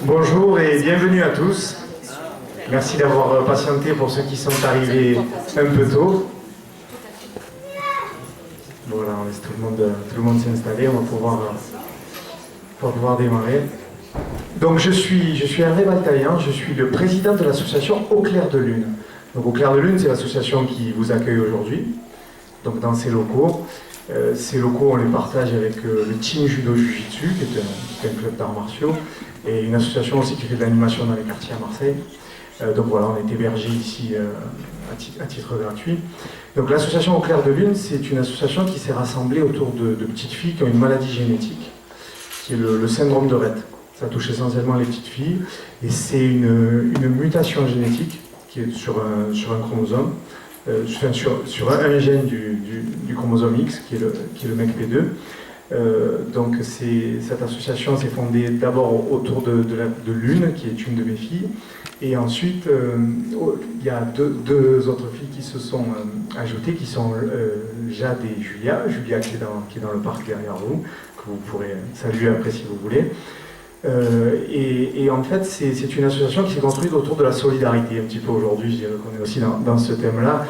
Bonjour et bienvenue à tous. Merci d'avoir patienté pour ceux qui sont arrivés un peu tôt. Voilà, on laisse tout le monde s'installer, on va pouvoir démarrer. Donc je suis Hervé Baltaillan, je suis le président de l'association Au Clair de Lune. Donc Au Clair de Lune, c'est l'association qui vous accueille aujourd'hui, donc dans ces locaux. Ces locaux, on les partage avec le Team Judo Jiu-Jitsu, qui est un club d'arts martiaux, et une association aussi qui fait de l'animation dans les quartiers à Marseille. Donc voilà, on est hébergé ici à titre gratuit. Donc l'association Au Clair de Lune, c'est une association qui s'est rassemblée autour de petites filles qui ont une maladie génétique, qui est le syndrome de Rett. Ça touche essentiellement les petites filles, et c'est une mutation génétique qui est sur un chromosome, sur un gène du chromosome X, qui est le MECP2. Donc cette association s'est fondée d'abord autour de Lune, qui est une de mes filles, et ensuite il y a deux autres filles qui se sont ajoutées, qui sont Jade et Julia. Julia qui est dans le parc derrière vous, que vous pourrez saluer après si vous voulez. Et en fait, c'est une association qui s'est construite autour de la solidarité, un petit peu aujourd'hui, je dirais qu'on est aussi dans ce thème-là,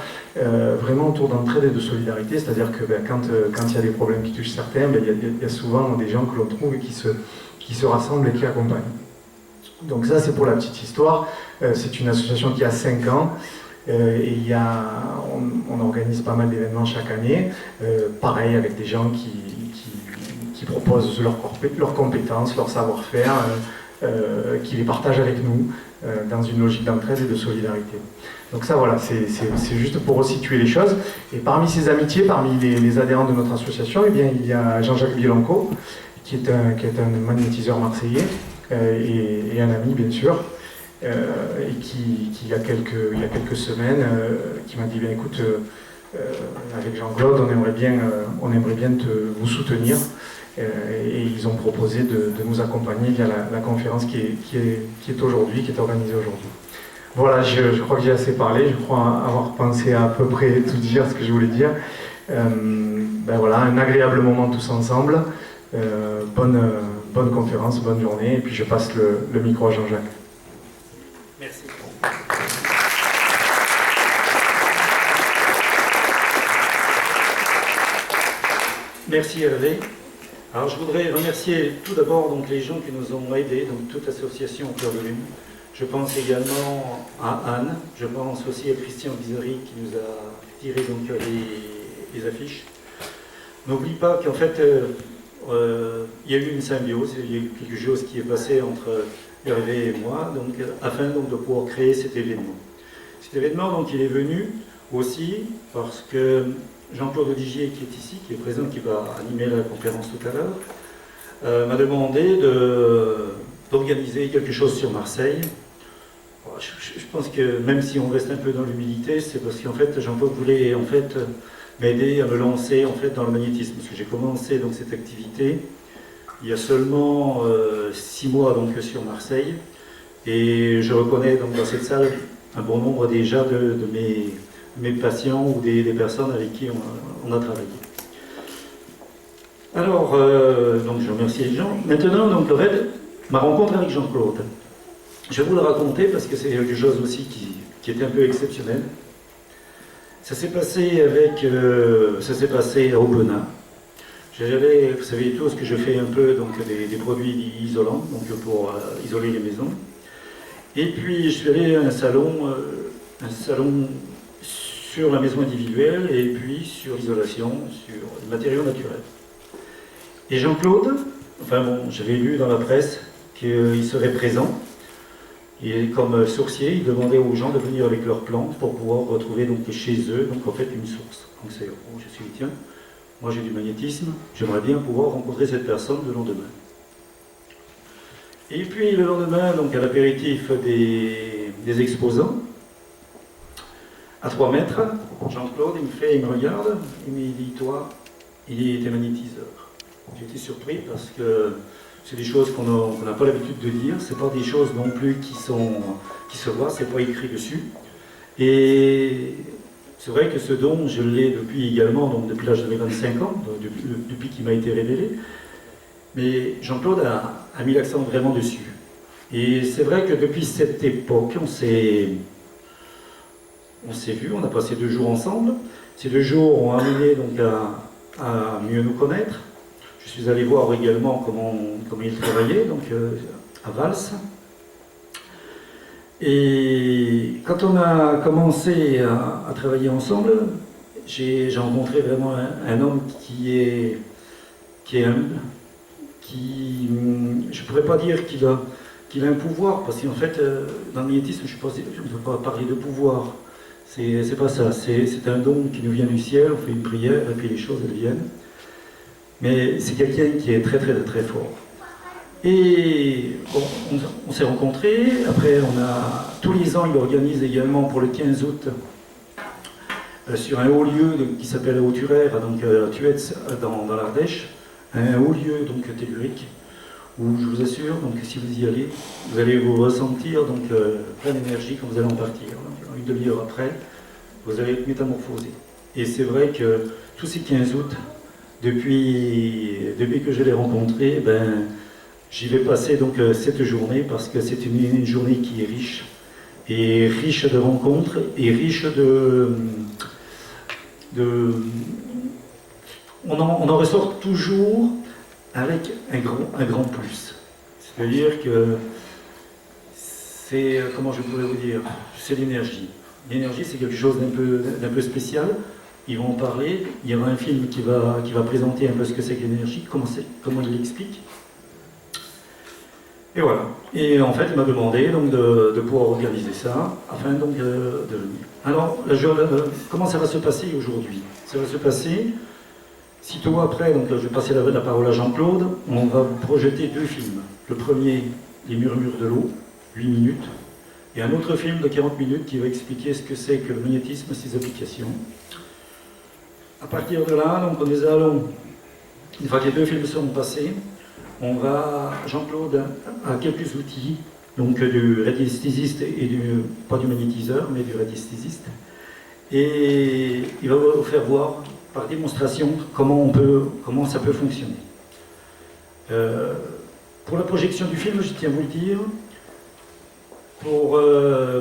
vraiment autour d'entraide et de solidarité, c'est-à-dire que quand il y a des problèmes qui touchent certains, il y a souvent des gens que l'on trouve et qui se rassemblent et qui accompagnent. Donc ça, c'est pour la petite histoire. C'est une association qui a 5 ans, et on organise pas mal d'événements chaque année, pareil avec des gens qui proposent leurs compétences, leur savoir-faire, qui les partagent avec nous, dans une logique d'entraide et de solidarité. Donc ça, voilà, c'est juste pour resituer les choses. Et parmi ces amitiés, parmi les adhérents de notre association, eh bien, il y a Jean-Jacques Bielanco, qui est un magnétiseur marseillais, et un ami, bien sûr, et qui il y a quelques semaines, qui m'a dit, bien écoute, avec Jean-Claude, on aimerait bien vous soutenir. Et ils ont proposé de nous accompagner via la conférence qui est aujourd'hui, qui est organisée aujourd'hui. Voilà, je crois que j'ai assez parlé, je crois avoir pensé à peu près tout dire ce que je voulais dire. Voilà, un agréable moment tous ensemble, bonne conférence, bonne journée, et puis je passe le micro à Jean-Jacques. Merci. Merci Hervé. Alors je voudrais remercier tout d'abord donc les gens qui nous ont aidés, donc toute l'association Au Clair de Lune. Je pense également à Anne, je pense aussi à Christian Bizary qui nous a tiré donc les affiches. N'oublie pas qu'en fait il y a eu une symbiose, il y a eu quelque chose qui est passé entre Hervé et moi, donc, afin donc, de pouvoir créer cet événement. Cet événement donc il est venu aussi parce que Jean-Claude Odigier, qui est ici, qui est présent, qui va animer la conférence tout à l'heure, m'a demandé d'organiser quelque chose sur Marseille. Je pense que même si on reste un peu dans l'humilité, c'est parce qu'en fait Jean-Claude voulait en fait m'aider à me lancer en fait dans le magnétisme, parce que j'ai commencé donc cette activité il y a seulement 6 mois donc sur Marseille, et je reconnais donc dans cette salle un bon nombre déjà de mes patients ou des personnes avec qui on a travaillé. Alors, donc je remercie les gens. Maintenant, donc, ma rencontre avec Jean-Claude. Je vais vous le raconter parce que c'est quelque chose aussi qui était un peu exceptionnel. Ça s'est passé à Aubenas. Vous savez tous que je fais un peu donc, des produits isolants, donc pour isoler les maisons. Et puis je suis allé à un salon sur la maison individuelle et puis sur l'isolation, sur les matériaux naturels. Et Jean-Claude, enfin bon, j'avais lu dans la presse qu'il serait présent, et comme sourcier, il demandait aux gens de venir avec leurs plantes pour pouvoir retrouver donc, chez eux donc, en fait, une source. Donc c'est, je me suis dit, tiens, moi j'ai du magnétisme, j'aimerais bien pouvoir rencontrer cette personne le lendemain. Et puis le lendemain, donc à l'apéritif des exposants, à 3 mètres, Jean-Claude, il me regarde, il me dit, toi, il était magnétiseur. J'ai été surpris parce que c'est des choses qu'on n'a pas l'habitude de dire, c'est pas des choses non plus qui se voient, c'est pas écrit dessus. Et c'est vrai que ce don, je l'ai depuis également, donc depuis l'âge de mes 25 ans, depuis qu'il m'a été révélé. Mais Jean-Claude a mis l'accent vraiment dessus. Et c'est vrai que depuis cette époque, on s'est vu, on a passé 2 jours ensemble. Ces 2 jours ont amené donc à mieux nous connaître. Je suis allé voir également comment il travaillait, donc à Valls. Et quand on a commencé à travailler ensemble, j'ai rencontré vraiment un homme qui est humble, qui, je ne pourrais pas dire qu'il a un pouvoir, parce qu'en fait, dans le magnétisme, je ne peux pas parler de pouvoir. C'est pas ça, c'est un don qui nous vient du ciel, on fait une prière et puis les choses elles viennent. Mais c'est quelqu'un qui est très très très fort. Et bon, on s'est rencontrés, après tous les ans il organise également pour le 15 août sur un haut lieu qui s'appelle Haut-Turère, donc à Tuetz dans l'Ardèche, un haut lieu donc tellurique, où je vous assure, donc si vous y allez, vous allez vous ressentir donc plein d'énergie quand vous allez en partir. Donc, une demi-heure après, vous allez être métamorphosé. Et c'est vrai que tous ces 15 août, depuis que je l'ai rencontré, j'y vais passer donc cette journée parce que c'est une journée qui est riche. Et riche de rencontres et riche on en ressort toujours avec un grand plus. C'est-à-dire que c'est, comment je pourrais vous dire, c'est l'énergie. L'énergie, c'est quelque chose d'un peu spécial. Ils vont en parler. Il y aura un film qui va présenter un peu ce que c'est que l'énergie, comment il l'explique. Et voilà. Et en fait, il m'a demandé donc, de pouvoir organiser ça, afin donc de venir. Alors, comment ça va se passer aujourd'hui? Ça va se passer, sitôt après, donc je vais passer la parole à Jean-Claude, on va projeter 2 films. Le premier, Les Murmures de l'eau, 8 minutes, et un autre film de 40 minutes qui va expliquer ce que c'est que le magnétisme et ses applications. À partir de là, donc nous allons, une fois que les 2 films seront passés, Jean-Claude a quelques outils, donc du radiesthésiste et pas du magnétiseur, mais du radiesthésiste. Et il va vous faire voir par démonstration comment ça peut fonctionner. Pour la projection du film, je tiens à vous le dire,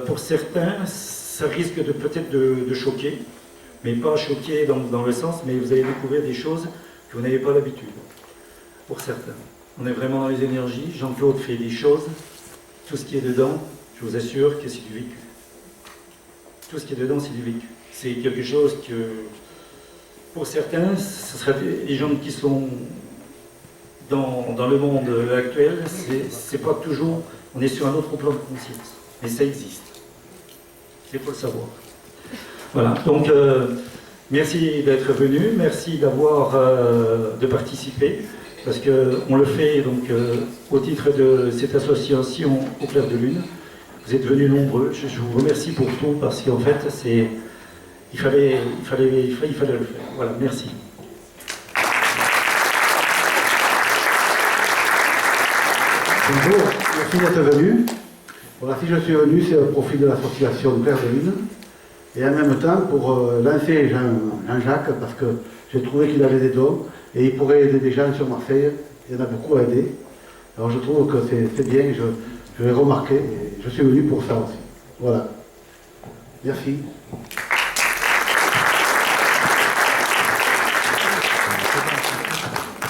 pour certains, ça risque peut-être de choquer, mais pas choquer dans le sens, mais vous allez découvrir des choses que vous n'avez pas l'habitude, pour certains. On est vraiment dans les énergies, Jean-Claude fait des choses, tout ce qui est dedans, je vous assure que c'est du vécu. Tout ce qui est dedans, c'est du vécu. C'est quelque chose que, pour certains, ce seraient les gens qui sont dans le monde actuel, c'est pas toujours, on est sur un autre plan de conscience, mais ça existe. Il faut le savoir. Voilà, donc merci d'être venu, merci de participer. Parce qu'on le fait donc, au titre de cette association Au clair de lune. Vous êtes venus nombreux, je vous remercie pour tout, parce qu'en fait, il fallait le faire. Voilà, merci. Bonjour, merci d'être venu. Voilà, si je suis venu, c'est au profit de l'association Au clair de lune. Et en même temps, pour lancer Jean-Jacques, parce que j'ai trouvé qu'il avait des dons. Et il pourrait aider des gens sur Marseille, il y en a beaucoup à aider. Alors je trouve que c'est bien, je l'ai remarqué, et je suis venu pour ça aussi. Voilà. Merci.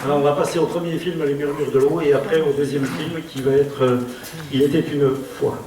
Alors on va passer au premier film, Les Murmures de l'eau, et après au deuxième film qui va être Il était une fois.